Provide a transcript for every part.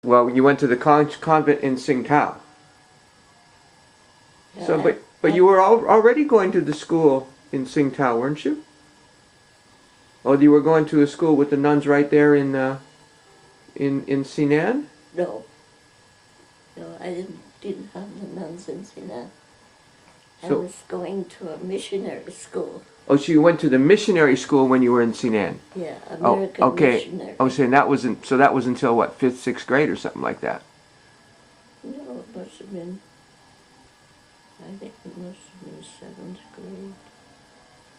Well, you went to the convent in Tsingtao. Yeah, So, but you were already going to the school in Tsingtao, weren't you? Oh, you were going to a school with the nuns right there in Sinan? No, no, I didn't have the nuns in Sinan. I So, was going to a missionary school. oh, so you went to the missionary school when you were in Sinan? Yeah, Oh, American okay. missionary. Oh, so that was until what, 5th, 6th grade or something like that? No, it must have been, I think it must have been 7th grade.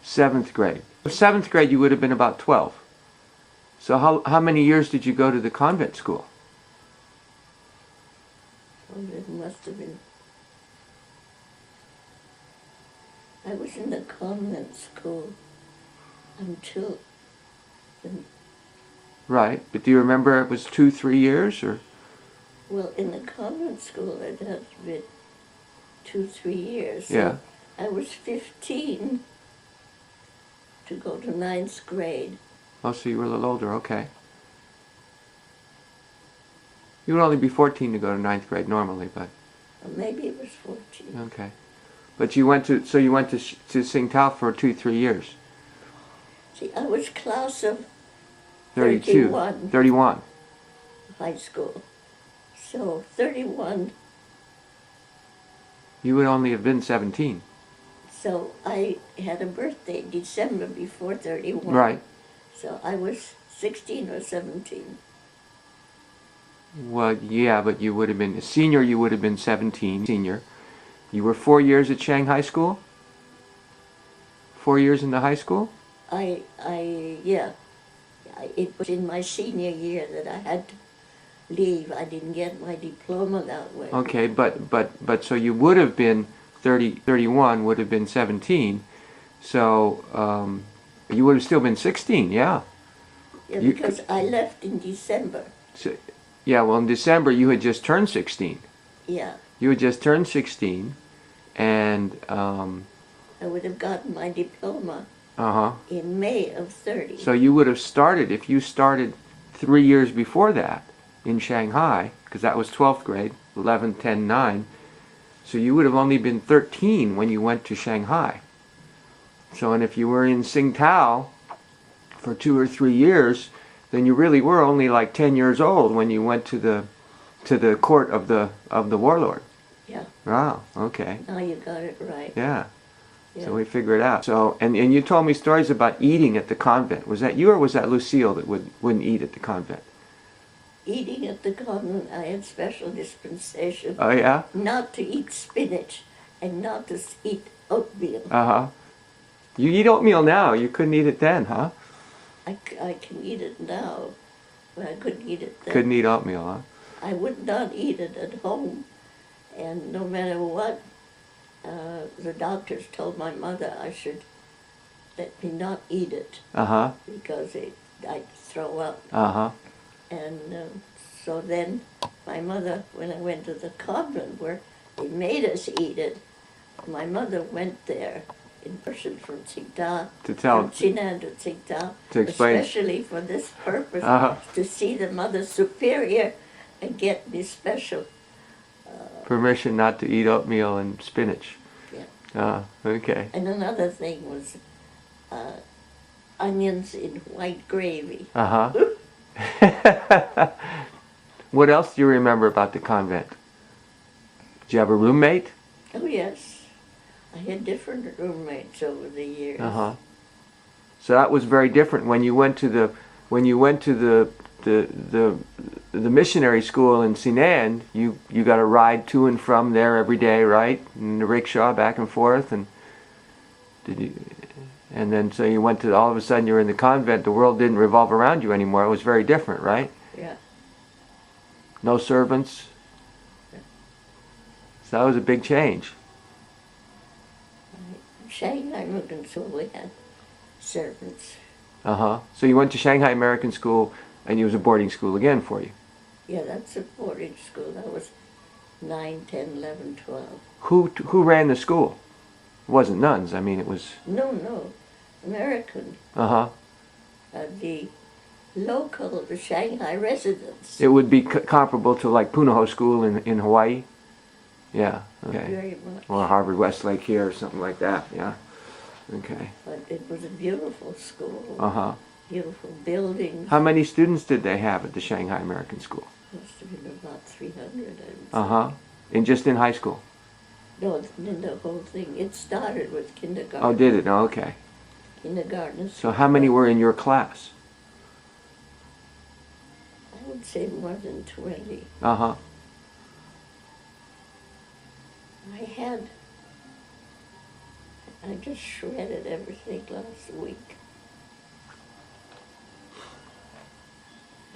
7th grade. 7th grade, you would have been about 12. So how many years did you go to the convent school? Oh, it must have been. I was in the convent school until. Right, but do you remember it was 2, 3 years or? Well, in the convent school, it had been 2, 3 years. So Yeah. I was 15 to go to 9th grade. Oh, so you were a little older, okay. You would only be 14 to go to 9th grade normally, but... Or maybe it was 14. Okay. But you went to Tsingtao for 2, 3 years. See, I was class of 32. 31. 31. High school. So 31. You would only have been 17. So I had a birthday December before 31. Right. So I was 16 or 17. Well, yeah, but you would have been a senior. You would have been 17. Senior. You were 4 years at Shanghai School. 4 years in the high school. Yeah. It was in my senior year that I had to leave. I didn't get my diploma that way. Okay, but so you would have been 31. Would have been 17. So you would have still been 16. Yeah. Yeah, because I left in December. So, yeah, well, in December you had just turned 16. Yeah. You had just turned 16, and I would have gotten my diploma in May of 30. So you would have started, if you started 3 years before that in Shanghai, because that was 12th grade, 11, 10, 9, so you would have only been 13 when you went to Shanghai. So, and if you were in Tsingtao for 2 or 3 years, then you really were only like 10 years old when you went to the court of the warlord. Yeah. Wow, okay. Now you got it right. Yeah. Yeah. So we figured it out. So, and you told me stories about eating at the convent. Was that you or was that Lucille that wouldn't eat at the convent? Eating at the convent, I had special dispensation. Oh, yeah? Not to eat spinach and not to eat oatmeal. Uh-huh. You eat oatmeal now. You couldn't eat it then, huh? I can eat it now, but I couldn't eat it then. Couldn't eat oatmeal, huh? I would not eat it at home, and no matter what, the doctors told my mother I should let me not eat it. Uh-huh. Because I'd throw up. Uh-huh. And so then my mother, when I went to the convent where they made us eat it, my mother went there in person from Tsingtao, from Sinan to Tsingtao, to explain, especially for this purpose, to see the Mother Superior and get me special permission not to eat oatmeal and spinach. Yeah. Okay. And another thing was onions in white gravy. Uh-huh. What else do you remember about the convent? Did you have a roommate? Oh, yes. I had different roommates over the years. Uh-huh. So that was very different when you went to the missionary school in Sinan. You got a ride to and from there every day, right? In the rickshaw back and forth, and then so you went to, all of a sudden you're in the convent. The world didn't revolve around you anymore. It was very different, right? Yeah. No servants. Yeah. So that was a big change. Shanghai American School, we had servants. Uh-huh. So you went to Shanghai American School, and it was a boarding school again for you. Yeah, that's a boarding school. That was 9, 10, 11, 12. Who ran the school? It wasn't nuns. I mean, it was... No, American. Uh-huh. The local, the Shanghai residents. It would be comparable to like Punahou School in Hawaii? Yeah, okay. Very much. Or Harvard Westlake here or something like that, yeah. Okay. But it was a beautiful school. Uh-huh. Beautiful buildings. How many students did they have at the Shanghai American School? Must have been about 300, I would say. Uh-huh. And just in high school? No, in the whole thing. It started with kindergarten. Oh, did it? Oh, okay. Kindergarten. So how many were in your class? I would say more than 20. Uh-huh. I just shredded everything last week.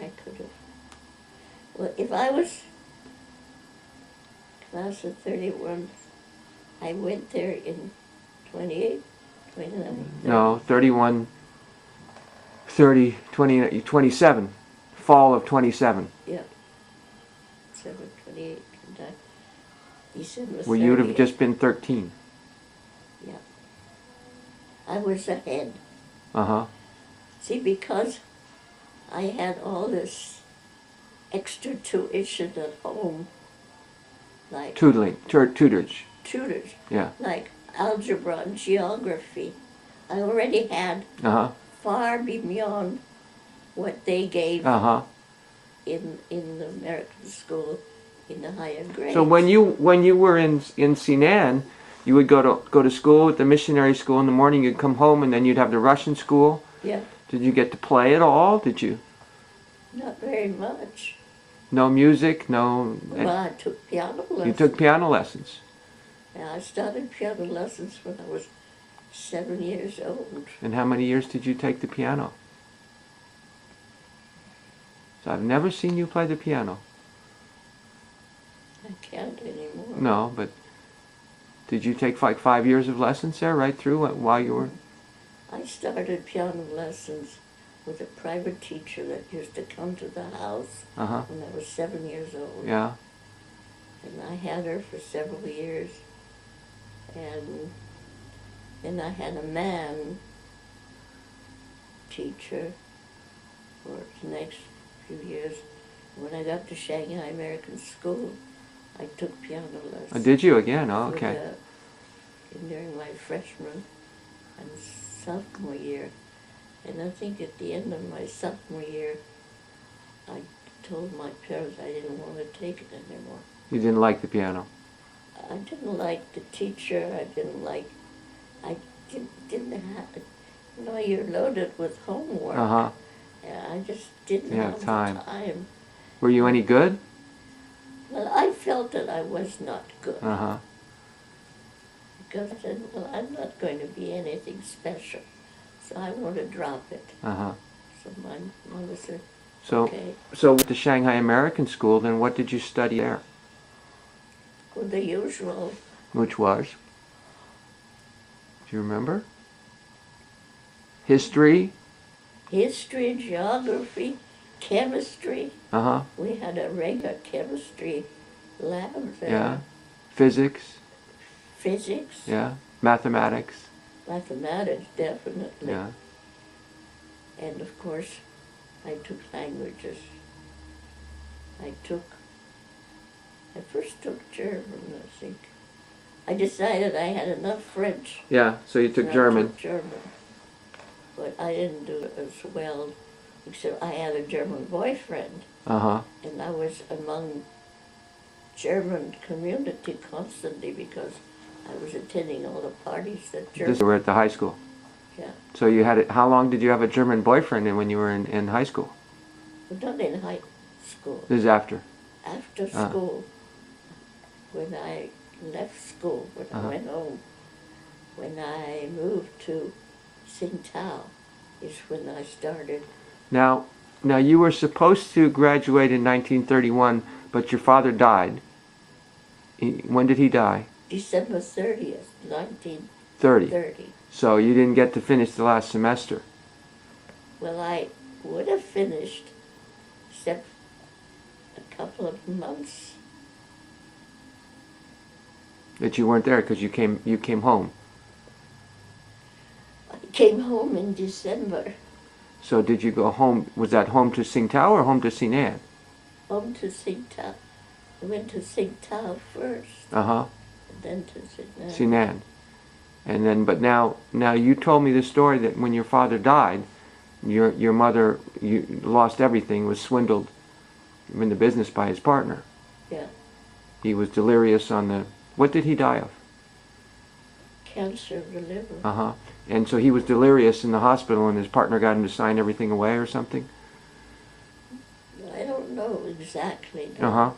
I could have. Well, if I was class of 31, I went there in 28, 29. 30. No, 31, 30, 20, 27. Fall of 27. Yeah. 7, 28, 29. December 30th. Well, you would have just been 13. Yeah. I was ahead. Uh-huh. See, because I had all this extra tuition at home, like Tutorage. tutors, Yeah. like algebra and geography. I already had Uh-huh. far beyond what they gave Uh-huh. in the American school in the higher grades. So when you were in Sinan, you would go to school at the missionary school in the morning, you'd come home, and then you'd have the Russian school. Yeah. Did you get to play at all? Did you? Not very much. No music, no... Well, I took piano lessons. You took piano lessons. Yeah, I started piano lessons when I was 7 years old. And how many years did you take the piano? So I've never seen you play the piano. I can't anymore. No, but did you take like 5 years of lessons there right through while you were... I started piano lessons with a private teacher that used to come to the house Uh-huh. when I was 7 years old. Yeah. And I had her for several years. And then I had a man teacher for the next few years. When I got to Shanghai American School, I took piano lessons. Oh, did you again? Oh, okay. During my freshman and sophomore year. And I think at the end of my sophomore year, I told my parents I didn't want to take it anymore. You didn't like the piano? I didn't like the teacher. I didn't have, you know, you're loaded with homework. Uh-huh. Yeah, I just didn't Yeah, have time. the time. Were you any good? Well, I felt that I was not good. Uh-huh. Because I said, well, I'm not going to be anything special. So I want to drop it. Uh-huh. So my mother said, So, okay. so at the Shanghai American School, then what did you study there? Well, the usual. Which was? Do you remember? History? History, geography, chemistry. Uh-huh. We had a regular chemistry lab there. Yeah. Physics? Physics. Yeah. Mathematics? Mathematics, definitely. Yeah. And of course, I took languages. I first took German, I think. I decided I had enough French. Yeah, so you took I German. took German. But I didn't do it as well, except I had a German boyfriend. Uh-huh. And I was among German community constantly because I was attending all the parties that German... You were at the high school. Yeah. So you had it, how long did you have a German boyfriend when you were in high school? But not in high school. This is after? After school, when I left school, when I went home, when I moved to Tsingtao, is when I started. Now you were supposed to graduate in 1931, but your father died. When did he die? December 30th, 1930. So you didn't get to finish the last semester. Well, I would have finished, except a couple of months. That you weren't there because you came home. I came home in December. So did you go home, was that home to Tsingtao or home to Sinan? Home to Tsingtao. I went to Tsingtao first, Uh-huh. and then to Sinan. Sinan. And then, but now you told me the story that when your father died, your mother lost everything, was swindled in the business by his partner. Yeah. He was delirious on the, what did he die of? Cancer of the liver. Uh-huh. And so he was delirious in the hospital and his partner got him to sign everything away or something? I don't know exactly. No. Uh-huh.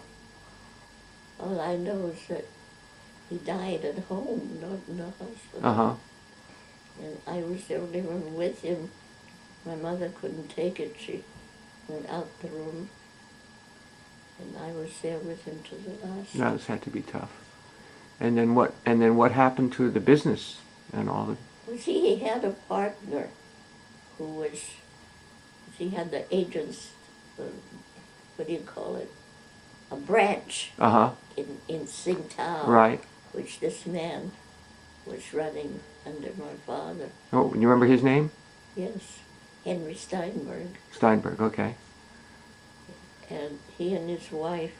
All I know is that he died at home, not in the hospital. Uh-huh. And I was the only one with him. My mother couldn't take it. She went out the room. And I was there with him to the last. That had to be tough. And then what happened to the business and all the... Well, see, he had a partner who was, he had the agents, what do you call it? A branch Uh-huh. in Tsingtao. Right. Which this man was running under my father. Oh, you remember his name? Yes, Henry Steinberg. Steinberg, okay. And he and his wife,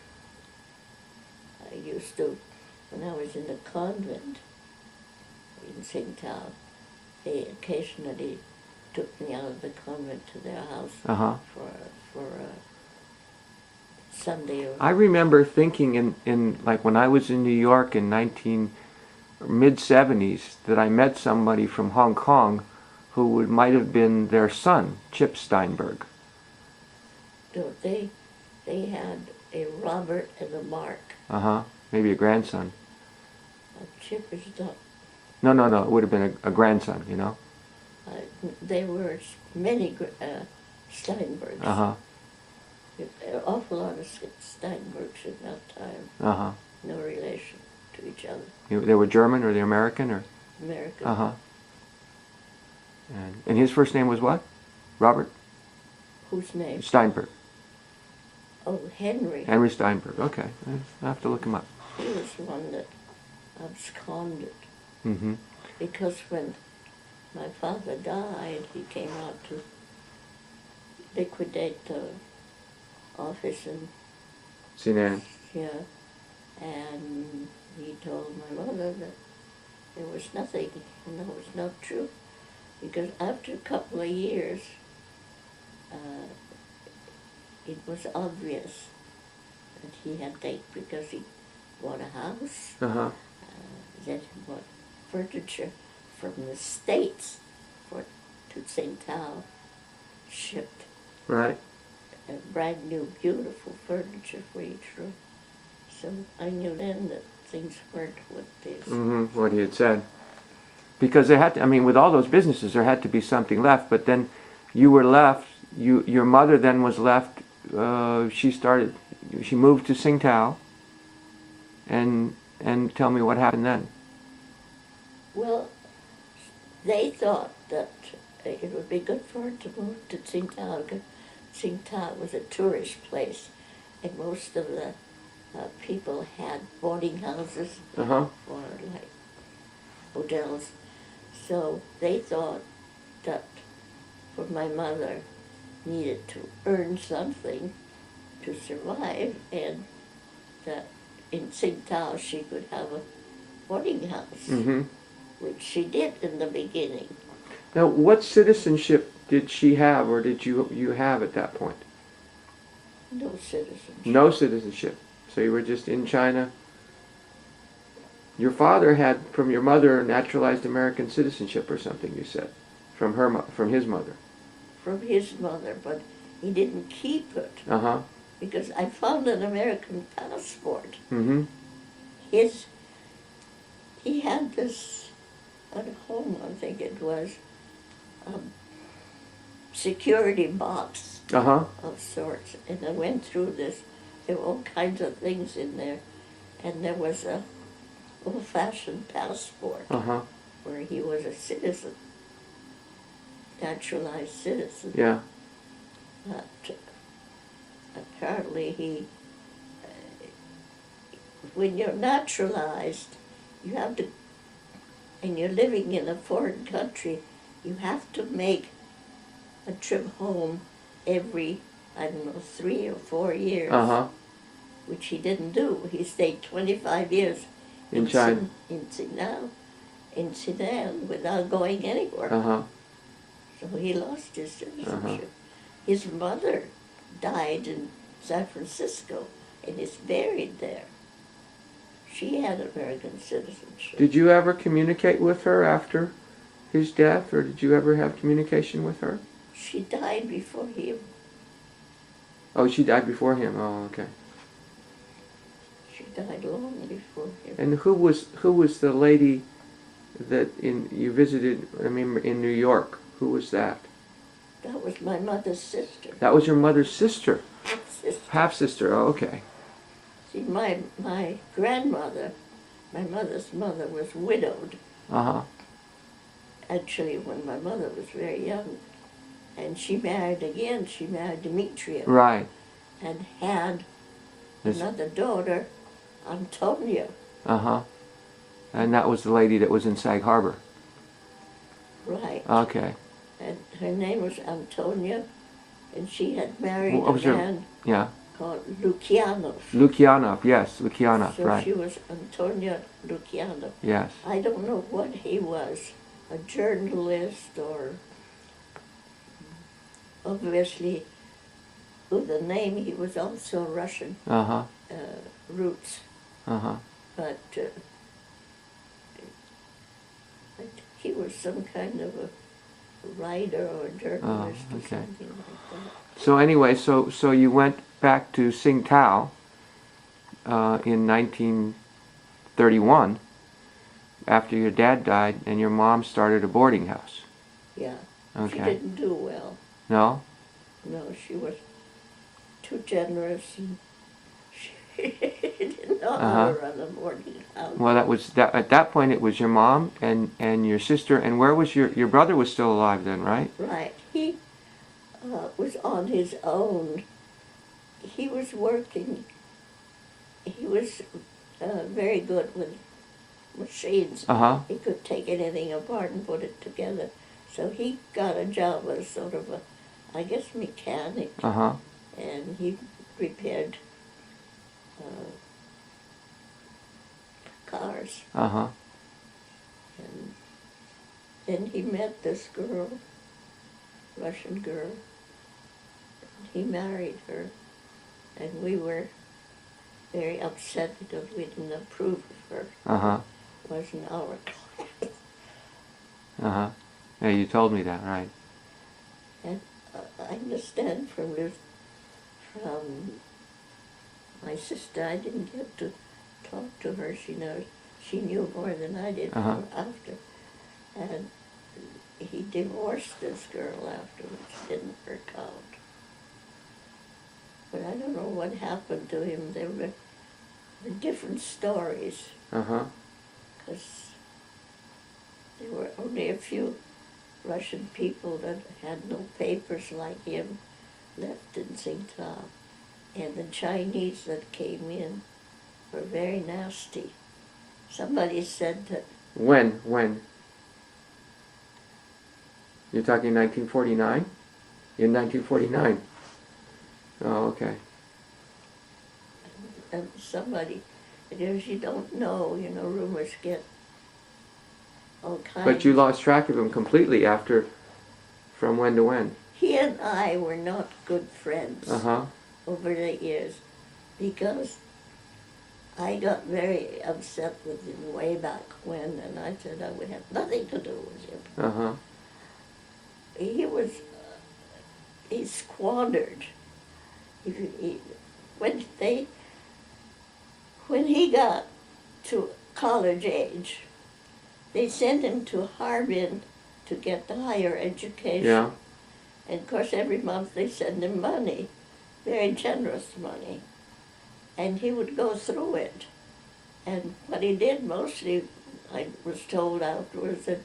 I used to, when I was in the convent in Tsingtao, they occasionally took me out of the convent to their house Uh-huh. for a Sunday. I remember thinking in like when I was in New York in mid-70s that I met somebody from Hong Kong who might have been their son, Chip Steinberg. No, they had a Robert and a Mark. Uh-huh. Maybe a grandson. Chip is not. No. It would have been a grandson, you know? There were many Steinbergs. Uh-huh. An awful lot of Steinbergs in that time. Uh-huh. No relation to each other. They were German or they American or? American. Uh-huh. And his first name was what? Robert? Whose name? Steinberg. Oh, Henry. Henry Steinberg, okay. I have to look him up. He was the one that absconded. Mm-hmm. Because when my father died, he came out to liquidate the office in Sinan. Yeah, and he told my mother that there was nothing, and that was not true, because after a couple of years, it was obvious that he had taken, because he bought a house, Uh-huh. then he bought furniture from the States to Tsingtao, shipped Right. a brand new, beautiful furniture for each room. So I knew then that things weren't what they said. Mm-hmm. What he had said. Because there had to, I mean, with all those businesses, there had to be something left. But then you were left. Your mother then was left. She moved to Tsingtao. And tell me what happened then. Well, they thought that it would be good for her to move to Tsingtao, because Tsingtao was a tourist place, and most of the people had boarding houses Uh-huh. or like hotels. So they thought that for my mother needed to earn something to survive, and that in Tsingtao she could have a boarding house, Mm-hmm. which she did in the beginning. Now, what citizenship did she have, or did you have at that point? No citizenship. No citizenship. So you were just in China. Your father had, from your mother, naturalized American citizenship or something, you said, from his mother. From his mother, but he didn't keep it, Uh-huh. because I found an American passport. Mm-hmm. He had this at home, I think it was, security box Uh-huh. of sorts, and I went through this. There were all kinds of things in there, and there was a old-fashioned passport Uh-huh. where he was a citizen, naturalized citizen. Yeah. But apparently when you're naturalized, you have to, and you're living in a foreign country, you have to make a trip home every, I don't know, 3 or 4 years, which he didn't do. He stayed 25 years In China. in Sudan without going anywhere. So he lost his citizenship. His mother died in San Francisco and is buried there. She had American citizenship. Did you ever communicate with her after his death, or did you ever have communication with her? She died before him. Oh, she died before him. Oh, okay. She died long before him. And who was the lady that you visited? I mean, in New York. Who was that? That was my mother's sister. That was your mother's sister. Half-sister. Half-sister. Oh, okay. See, my grandmother, my mother's mother, was widowed. Actually, when my mother was very young, and she married again. She married Demetria. Right. And had another daughter, Antonia. And that was the lady that was in Sag Harbor. Right. Okay. And her name was Antonia, and she had married a man called Lukianoff. Lukianoff, yes, Lukianoff, so right. She was Antonia Lukianoff. Yes. I don't know what he was, a journalist or obviously with the name he was also Russian roots. But I think he was some kind of a writer or journalist or something like that. So anyway, so you went back to Tsingtao in 1931 after your dad died, and your mom started a boarding house. Yeah. Okay. She didn't do well. No? No, she was too generous, and she didn't know how to run a boarding house. Well, at that point it was your mom and your sister, and where was your brother was still alive then, right? Right. He was on his own. He was working. He was very good with machines. He could take anything apart and put it together. So he got a job as sort of a, I guess, mechanic. And he repaired cars. And then he met this girl, Russian girl. He married her, and we were very upset because we didn't approve of her. It wasn't our class. Yeah, you told me that, right? And I understand from my sister, I didn't get to talk to her. She knew more than I did after. And he divorced this girl afterwards. Didn't work out. But I don't know what happened to him. There were different stories. Because there were only a few Russian people that had no papers like him left in Tsingtao. And the Chinese that came in were very nasty. Somebody said that... When? You're talking 1949? In 1949? Oh, okay. And somebody, because you don't know, rumors get all kinds. But you lost track of him completely from when to when? He and I were not good friends over the years because I got very upset with him way back when, and I said I would have nothing to do with him. He squandered. When he got to college age, they sent him to Harbin to get the higher education. Yeah. And of course, every month they send him money, very generous money. And he would go through it. And what he did mostly, I was told afterwards, that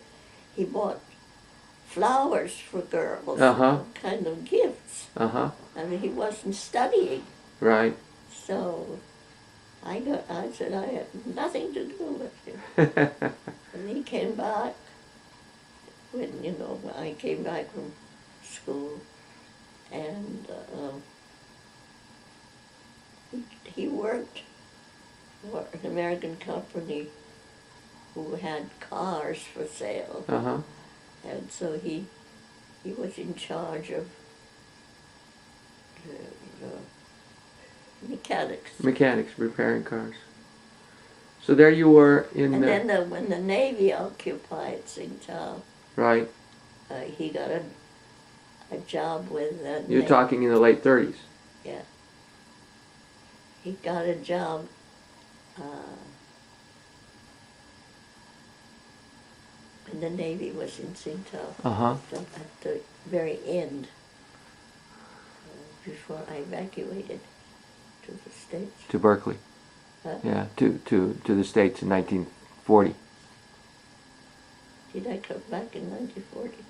he bought flowers for girls, kind of gifts. I mean, he wasn't studying. Right. So I said I had nothing to do with him. And he came back when I came back from school, and he worked for an American company who had cars for sale. Uh-huh. And so he was in charge of the mechanics. Mechanics, repairing cars. So there you were in And then when the Navy occupied Tsingtao, right. He got a job with the You're Navy. talking in the late 30s. Yeah. He got a job when the Navy was in Tsingtao. Uh-huh. At the very end, before I evacuated to the States. To Berkeley. Yeah, to the States in 1940. Did I come back in 1940?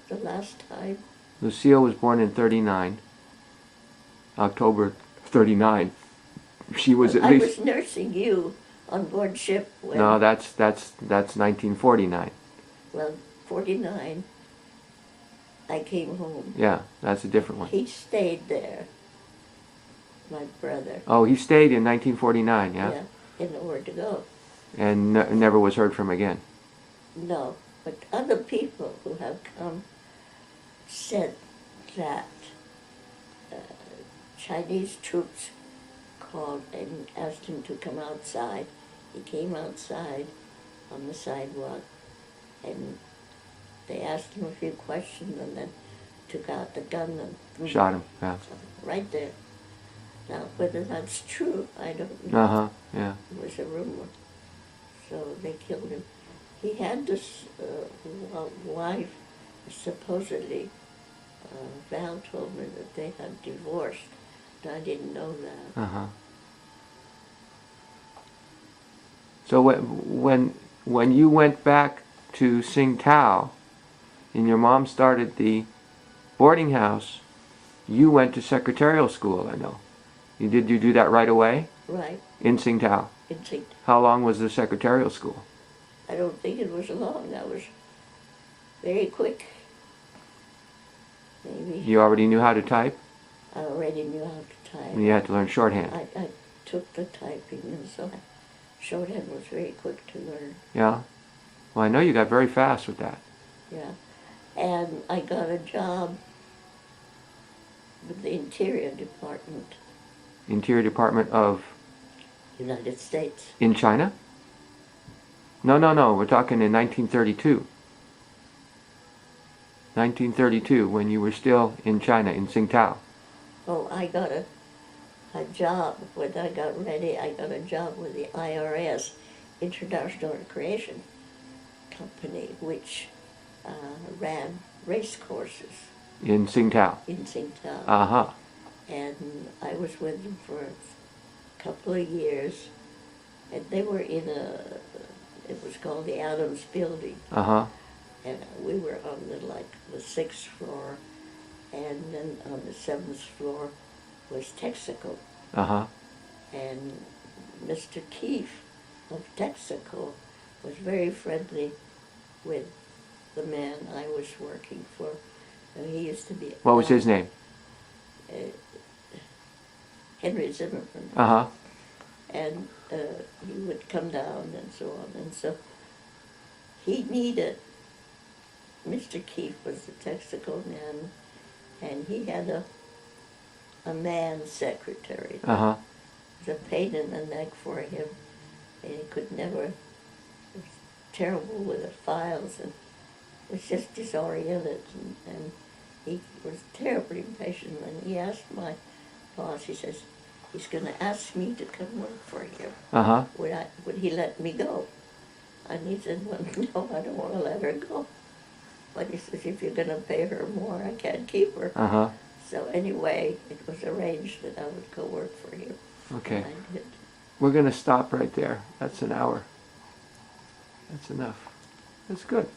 The last time? Lucille was born in 39. October 39. She was at least... I was nursing you on board ship when... No, that's 1949. Well, 49, I came home. Yeah, that's a different one. He stayed there, my brother. Oh, he stayed in 1949, yeah? Yeah, in order to go. And never was heard from again. No, but other people who have come said that Chinese troops called and asked him to come outside. He came outside on the sidewalk, and they asked him a few questions and then took out the gun and Shot him, yeah. right there. Now, whether that's true, I don't know. Uh-huh, yeah. It was a rumor. So they killed him. He had this wife, supposedly, Val told me that they had divorced, but I didn't know that. Uh-huh. So when you went back to Tsingtao and your mom started the boarding house, you went to Secretarial school, I know. Did you do that right away? Right. In Tsingtao? In Tsingtao. How long was the Secretarial school? I don't think it was long. That was very quick. Maybe. You already knew how to type? I already knew how to type. And you had to learn shorthand? I took the typing, and so shorthand was very quick to learn. Yeah? Well, I know you got very fast with that. Yeah. And I got a job with the Interior Department. Interior Department of... United States. In China? No, we're talking in 1932. 1932, when you were still in China, in Tsingtao. Oh, I got a job, when I got ready, I got a job with the IRS, International Recreation Company, which ran race courses. In Tsingtao? In Tsingtao. Uh-huh. And I was with them for a couple of years, and they were in it was called the Adams Building. Uh-huh. And we were on the 6th floor, and then on the 7th floor was Texaco. Uh-huh. And Mr. Keefe of Texaco was very friendly with the man I was working for. And he used to be... What was his name? Henry Zimmerman. Uh-huh. And he would come down and so on. And so he needed... Mr. Keefe was the Texaco man, and he had a man secretary. Uh-huh. It was a pain in the neck for him, and he could never... It was terrible with the files, and was just disoriented, and he was terribly impatient. And he asked my boss, he says, he's going to ask me to come work for him. Uh-huh. Would he let me go? And he said, well, no, I don't want to let her go. But he says, if you're going to pay her more, I can't keep her. Uh-huh. So anyway, it was arranged that I would go work for him. Okay. And I did. We're going to stop right there. That's an hour. That's enough. That's good.